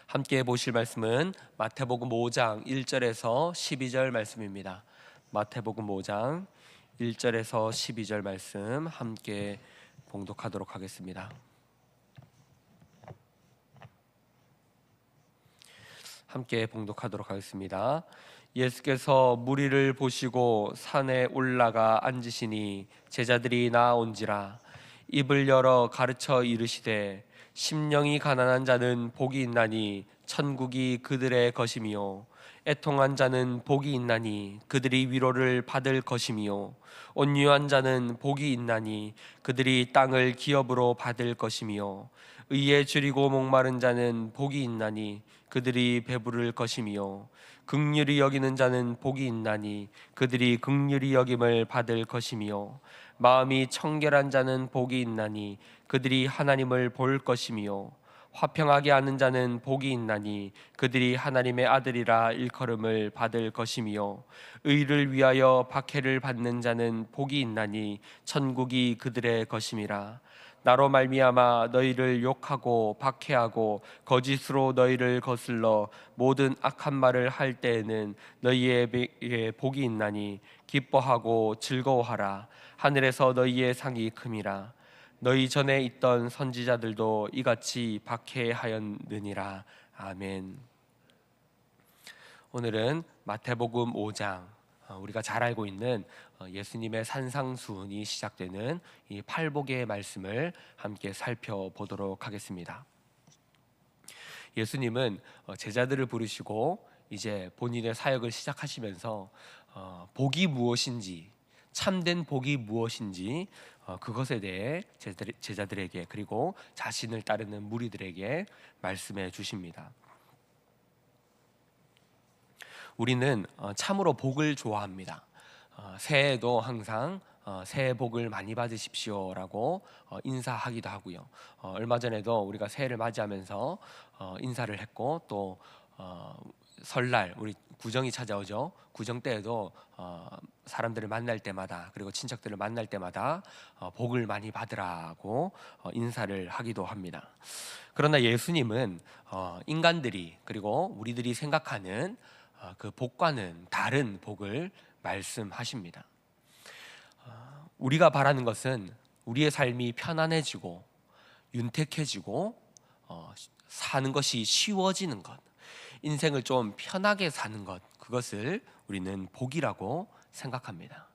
함께 보실 말씀은 마태복음 5장 1절에서 12절 말씀입니다. 마태복음 5장 1절에서 12절 말씀 함께 봉독하도록 하겠습니다. 함께 봉독하도록 하겠습니다. 예수께서 무리를 보시고 산에 올라가 앉으시니 제자들이 나아온지라. 입을 열어 가르쳐 이르시되 심령이 가난한 자는 복이 있나니 천국이 그들의 것이며 애통한 자는 복이 있나니 그들이 위로를 받을 것이며 온유한 자는 복이 있나니 그들이 땅을 기업으로 받을 것이며 의에 줄이고 목마른 자는 복이 있나니 그들이 배부를 것이며 긍휼히 여기는 자는 복이 있나니 그들이 긍휼히 여김을 받을 것이며 마음이 청결한 자는 복이 있나니 그들이 하나님을 볼 것이며 화평하게 하는 자는 복이 있나니 그들이 하나님의 아들이라 일컬음을 받을 것이며 의를 위하여 박해를 받는 자는 복이 있나니 천국이 그들의 것임이라. 나로 말미암아 너희를 욕하고 박해하고 거짓으로 너희를 거슬러 모든 악한 말을 할 때에는 너희에게 복이 있나니 기뻐하고 즐거워하라. 하늘에서 너희의 상이 큼이라. 너희 전에 있던 선지자들도 이같이 박해하였느니라. 아멘. 오늘은 마태복음 5장, 우리가 잘 알고 있는 예수님의 산상수훈이 시작되는 이 팔복의 말씀을 함께 살펴보도록 하겠습니다. 예수님은 제자들을 부르시고 이제 본인의 사역을 시작하시면서 복이 무엇인지, 참된 복이 무엇인지 그것에 대해 제자들에게 그리고 자신을 따르는 무리들에게 말씀해 주십니다. 우리는 참으로 복을 좋아합니다. 새해에도 항상 새해 복을 많이 받으십시오라고 인사하기도 하고요. 얼마 전에도 우리가 새해를 맞이하면서 인사를 했고 또 설날 우리 구정이 찾아오죠. 구정 때에도 사람들을 만날 때마다 그리고 친척들을 만날 때마다 복을 많이 받으라고 인사를 하기도 합니다. 그러나 예수님은 인간들이 그리고 우리들이 생각하는 그 복과는 다른 복을 말씀하십니다. 우리가 바라는 것은 우리의 삶이 편안해지고 윤택해지고 사는 것이 쉬워지는 것, 인생을 좀 편하게 사는 것, 그것을 우리는 복이라고 생각합니다.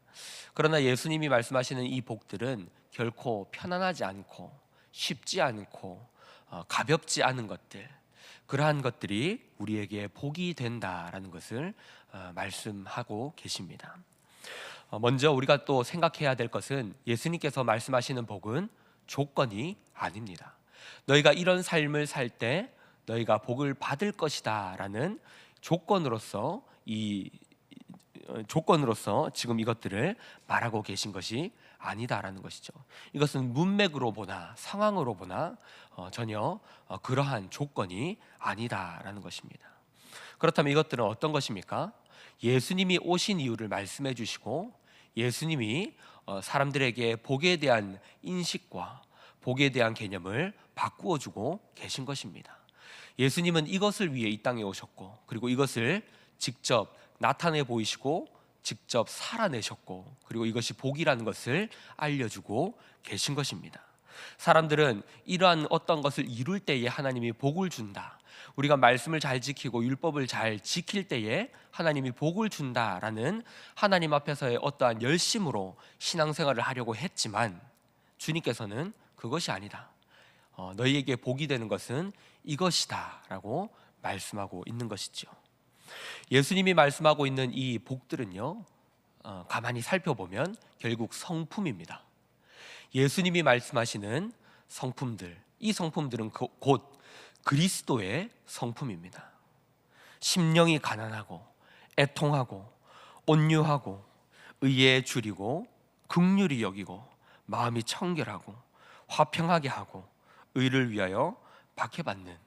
그러나 예수님이 말씀하시는 이 복들은 결코 편안하지 않고 쉽지 않고 가볍지 않은 것들, 그러한 것들이 우리에게 복이 된다라는 것을 말씀하고 계십니다. 먼저 우리가 또 생각해야 될 것은 예수님께서 말씀하시는 복은 조건이 아닙니다. 너희가 이런 삶을 살 때 너희가 복을 받을 것이다 라는 조건으로서 지금 이것들을 말하고 계신 것이 아니다라는 것이죠. 이것은 문맥으로 보나 상황으로 보나 전혀 그러한 조건이 아니다라는 것입니다. 그렇다면 이것들은 어떤 것입니까? 예수님이 오신 이유를 말씀해 주시고 예수님이 사람들에게 복에 대한 인식과 복에 대한 개념을 바꾸어 주고 계신 것입니다. 예수님은 이것을 위해 이 땅에 오셨고 그리고 이것을 직접 나타내 보이시고 직접 살아내셨고 그리고 이것이 복이라는 것을 알려주고 계신 것입니다. 사람들은 이러한 어떤 것을 이룰 때에 하나님이 복을 준다, 우리가 말씀을 잘 지키고 율법을 잘 지킬 때에 하나님이 복을 준다라는 하나님 앞에서의 어떠한 열심으로 신앙생활을 하려고 했지만 주님께서는 그것이 아니다, 너희에게 복이 되는 것은 이것이다 라고 말씀하고 있는 것이죠. 예수님이 말씀하고 있는 이 복들은요, 가만히 살펴보면 결국 성품입니다. 예수님이 말씀하시는 성품들, 이 성품들은 곧 그리스도의 성품입니다. 심령이 가난하고 애통하고 온유하고 의에 줄이고 긍휼히 여기고 마음이 청결하고 화평하게 하고 의를 위하여 박해받는,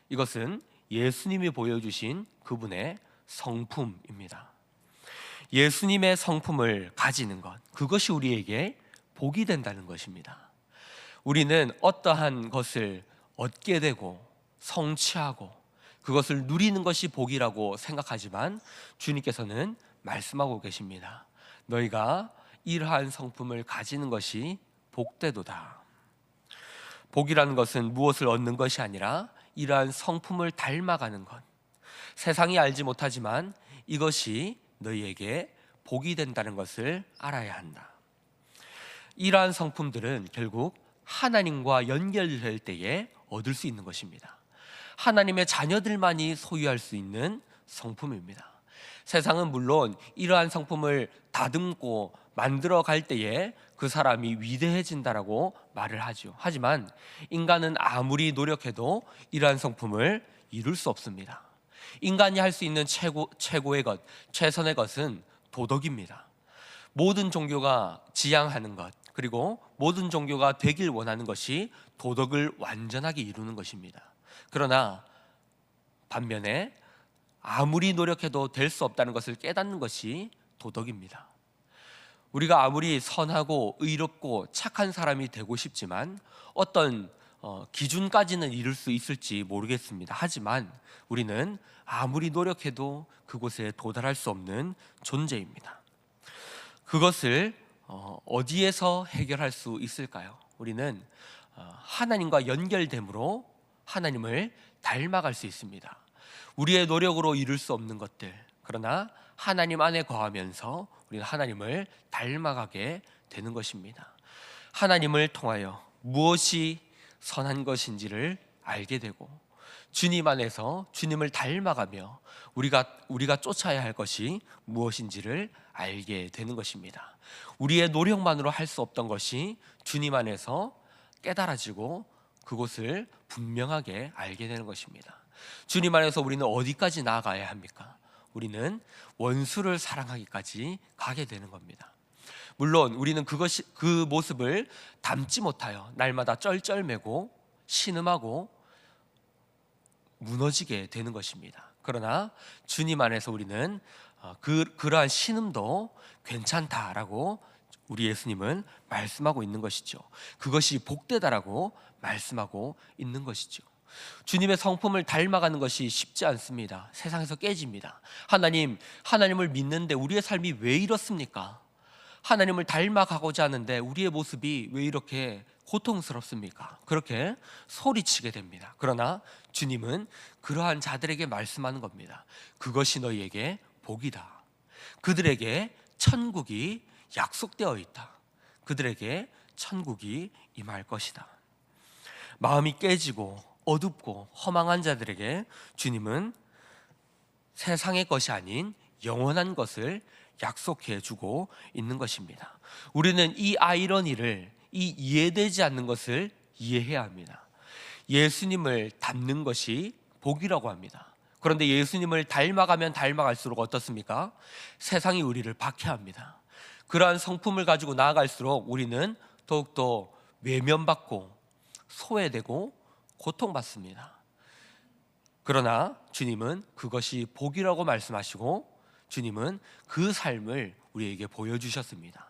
이것은 예수님이 보여주신 그분의 성품입니다. 예수님의 성품을 가지는 것, 그것이 우리에게 복이 된다는 것입니다. 우리는 어떠한 것을 얻게 되고 성취하고 그것을 누리는 것이 복이라고 생각하지만 주님께서는 말씀하고 계십니다. 너희가 이러한 성품을 가지는 것이 복되도다. 복이라는 것은 무엇을 얻는 것이 아니라 이러한 성품을 닮아가는 것. 세상이 알지 못하지만 이것이 너희에게 복이 된다는 것을 알아야 한다. 이러한 성품들은 결국 하나님과 연결될 때에 얻을 수 있는 것입니다. 하나님의 자녀들만이 소유할 수 있는 성품입니다. 세상은 물론 이러한 성품을 다듬고 만들어 갈 때에 그 사람이 위대해진다라고 말을 하죠. 하지만 인간은 아무리 노력해도 이러한 성품을 이룰 수 없습니다. 인간이 할 수 있는 최고의 것, 최선의 것은 도덕입니다. 모든 종교가 지향하는 것, 그리고 모든 종교가 되길 원하는 것이 도덕을 완전하게 이루는 것입니다. 그러나 반면에 아무리 노력해도 될 수 없다는 것을 깨닫는 것이 도덕입니다. 우리가 아무리 선하고 의롭고 착한 사람이 되고 싶지만 어떤 기준까지는 이룰 수 있을지 모르겠습니다. 하지만 우리는 아무리 노력해도 그곳에 도달할 수 없는 존재입니다. 그것을 어디에서 해결할 수 있을까요? 우리는 하나님과 연결됨으로 하나님을 닮아갈 수 있습니다. 우리의 노력으로 이룰 수 없는 것들, 그러나 하나님 안에 거하면서 우리는 하나님을 닮아가게 되는 것입니다. 하나님을 통하여 무엇이 선한 것인지를 알게 되고 주님 안에서 주님을 닮아가며 우리가 쫓아야 할 것이 무엇인지를 알게 되는 것입니다. 우리의 노력만으로 할 수 없던 것이 주님 안에서 깨달아지고 그곳을 분명하게 알게 되는 것입니다. 주님 안에서 우리는 어디까지 나아가야 합니까? 우리는 원수를 사랑하기까지 가게 되는 겁니다. 물론 우리는 그 모습을 담지 못하여 날마다 쩔쩔매고 신음하고 무너지게 되는 것입니다. 그러나 주님 안에서 우리는 그러한 신음도 괜찮다라고 우리 예수님은 말씀하고 있는 것이죠. 그것이 복되다라고 말씀하고 있는 것이죠. 주님의 성품을 닮아가는 것이 쉽지 않습니다. 세상에서 깨집니다. 하나님을 믿는데 우리의 삶이 왜 이렇습니까? 하나님을 닮아가고자 하는데 우리의 모습이 왜 이렇게 고통스럽습니까? 그렇게 소리치게 됩니다. 그러나 주님은 그러한 자들에게 말씀하는 겁니다. 그것이 너희에게 복이다. 그들에게 천국이 약속되어 있다. 그들에게 천국이 임할 것이다. 마음이 깨지고 어둡고 허망한 자들에게 주님은 세상의 것이 아닌 영원한 것을 약속해 주고 있는 것입니다. 우리는 이 아이러니를, 이 이해되지 않는 것을 이해해야 합니다. 예수님을 닮는 것이 복이라고 합니다. 그런데 예수님을 닮아가면 닮아갈수록 어떻습니까? 세상이 우리를 박해합니다. 그러한 성품을 가지고 나아갈수록 우리는 더욱더 외면받고 소외되고 고통받습니다. 그러나 주님은 그것이 복이라고 말씀하시고 주님은 그 삶을 우리에게 보여주셨습니다.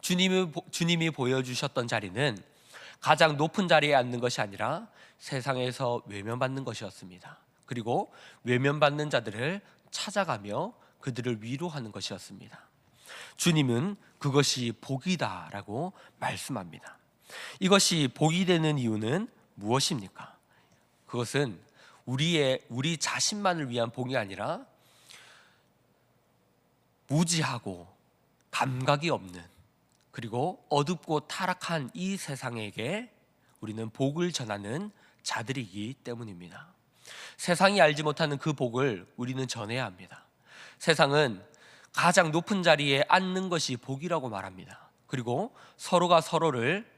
주님이 보여주셨던 자리는 가장 높은 자리에 앉는 것이 아니라 세상에서 외면받는 것이었습니다. 그리고 외면받는 자들을 찾아가며 그들을 위로하는 것이었습니다. 주님은 그것이 복이다라고 말씀합니다. 이것이 복이 되는 이유는 무엇입니까? 그것은 우리 자신만을 위한 복이 아니라 무지하고 감각이 없는, 그리고 어둡고 타락한 이 세상에게 우리는 복을 전하는 자들이기 때문입니다. 세상이 알지 못하는 그 복을 우리는 전해야 합니다. 세상은 가장 높은 자리에 앉는 것이 복이라고 말합니다. 그리고 서로가 서로를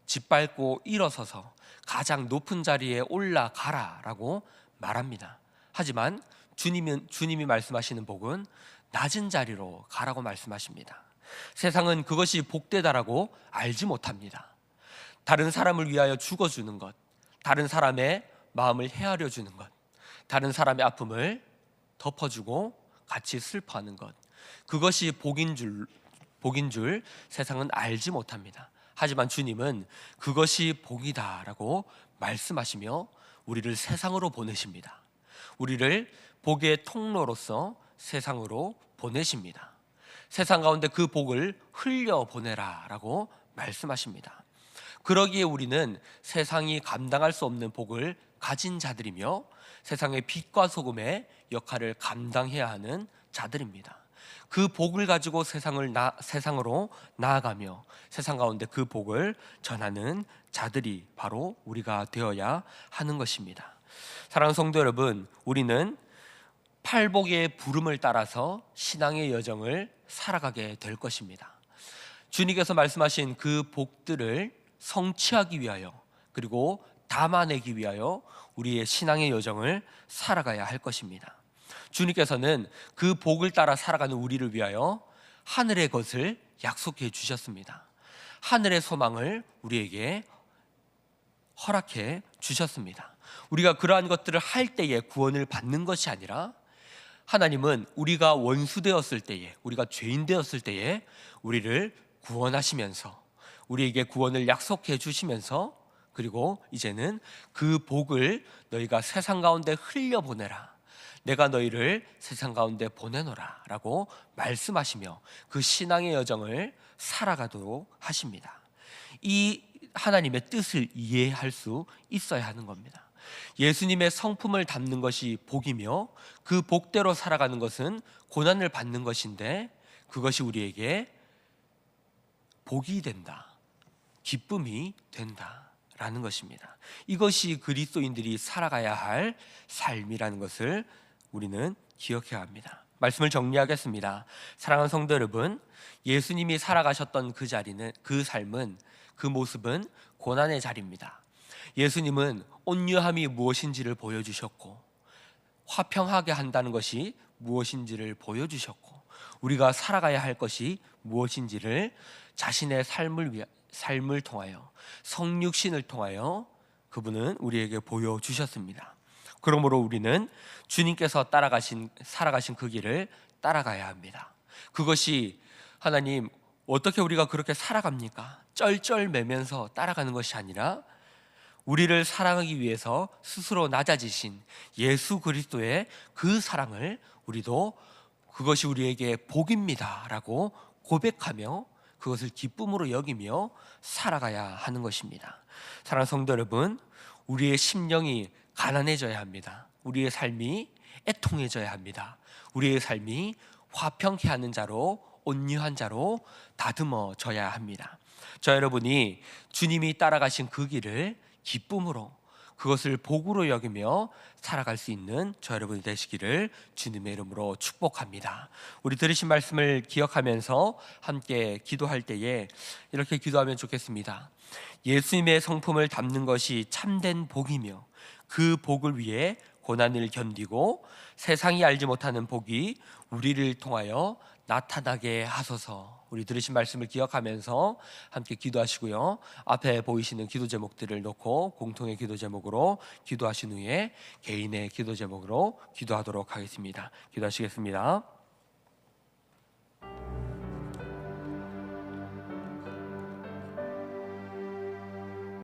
짓밟고 일어서서 가장 높은 자리에 올라가라라고 말합니다. 하지만 주님이 말씀하시는 복은 낮은 자리로 가라고 말씀하십니다. 세상은 그것이 복되다라고 알지 못합니다. 다른 사람을 위하여 죽어주는 것, 다른 사람의 마음을 헤아려 주는 것, 다른 사람의 아픔을 덮어주고 같이 슬퍼하는 것, 그것이 복인 줄 세상은 알지 못합니다. 하지만 주님은 그것이 복이다라고 말씀하시며 우리를 세상으로 보내십니다. 우리를 복의 통로로서 세상으로 보내십니다. 세상 가운데 그 복을 흘려보내라 라고 말씀하십니다. 그러기에 우리는 세상이 감당할 수 없는 복을 가진 자들이며 세상의 빛과 소금의 역할을 감당해야 하는 자들입니다. 그 복을 가지고 세상으로 나아가며 세상 가운데 그 복을 전하는 자들이 바로 우리가 되어야 하는 것입니다. 사랑하는 성도 여러분, 우리는 팔복의 부름을 따라서 신앙의 여정을 살아가게 될 것입니다. 주님께서 말씀하신 그 복들을 성취하기 위하여, 그리고 담아내기 위하여 우리의 신앙의 여정을 살아가야 할 것입니다. 주님께서는 그 복을 따라 살아가는 우리를 위하여 하늘의 것을 약속해 주셨습니다. 하늘의 소망을 우리에게 허락해 주셨습니다. 우리가 그러한 것들을 할 때에 구원을 받는 것이 아니라, 하나님은 우리가 원수 되었을 때에, 우리가 죄인 되었을 때에 우리를 구원하시면서 우리에게 구원을 약속해 주시면서, 그리고 이제는 그 복을 너희가 세상 가운데 흘려보내라, 내가 너희를 세상 가운데 보내노라 라고 말씀하시며 그 신앙의 여정을 살아가도록 하십니다. 이 하나님의 뜻을 이해할 수 있어야 하는 겁니다. 예수님의 성품을 담는 것이 복이며 그 복대로 살아가는 것은 고난을 받는 것인데, 그것이 우리에게 복이 된다, 기쁨이 된다라는 것입니다. 이것이 그리스도인들이 살아가야 할 삶이라는 것을 우리는 기억해야 합니다. 말씀을 정리하겠습니다. 사랑하는 성도 여러분, 예수님이 살아가셨던 그 자리는, 그 삶은, 그 모습은 고난의 자리입니다. 예수님은 온유함이 무엇인지를 보여주셨고, 화평하게 한다는 것이 무엇인지를 보여주셨고, 우리가 살아가야 할 것이 무엇인지를 자신의 삶을 통하여, 성육신을 통하여 그분은 우리에게 보여주셨습니다. 그러므로 우리는 주님께서 살아가신 그 길을 따라가야 합니다. 그것이, 하나님 어떻게 우리가 그렇게 살아갑니까? 쩔쩔매면서 따라가는 것이 아니라, 우리를 사랑하기 위해서 스스로 낮아지신 예수 그리스도의 그 사랑을 우리도 그것이 우리에게 복입니다 라고 고백하며 그것을 기쁨으로 여기며 살아가야 하는 것입니다. 사랑하는 성도 여러분, 우리의 심령이 가난해져야 합니다. 우리의 삶이 애통해져야 합니다. 우리의 삶이 화평케 하는 자로, 온유한 자로 다듬어져야 합니다. 저 여러분이 주님이 따라가신 그 길을 기쁨으로, 그것을 복으로 여기며 살아갈 수 있는 저 여러분이 되시기를 주님의 이름으로 축복합니다. 우리 들으신 말씀을 기억하면서 함께 기도할 때에 이렇게 기도하면 좋겠습니다. 예수님의 성품을 담는 것이 참된 복이며 그 복을 위해 고난을 견디고 세상이 알지 못하는 복이 우리를 통하여 나타나게 하소서. 우리 들으신 말씀을 기억하면서 함께 기도하시고요. 앞에 보이시는 기도 제목들을 놓고 공통의 기도 제목으로 기도하신 후에 개인의 기도 제목으로 기도하도록 하겠습니다. 기도하시겠습니다.